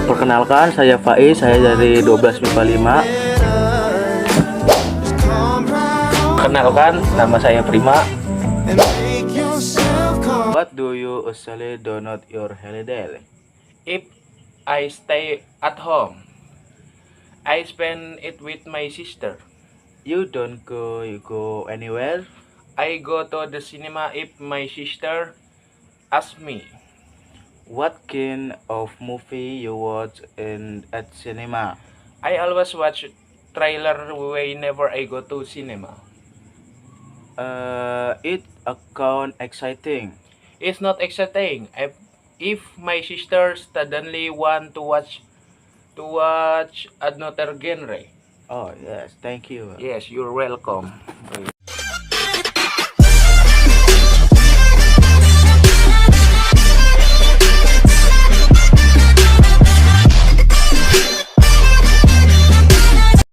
Perkenalkan, saya Faiz, saya dari 12 MIPA 5. Perkenalkan, nama saya Prima. What do you usually do not your holiday? If I stay at home, I spend it with my sister. You don't go anywhere? I go to the cinema if my sister asks me. What kind of movie you watch at cinema? I always watch trailer whenever I go to cinema. It account exciting. It's not exciting. If my sister suddenly want to watch another genre. Oh yes, thank you. Yes, you're welcome.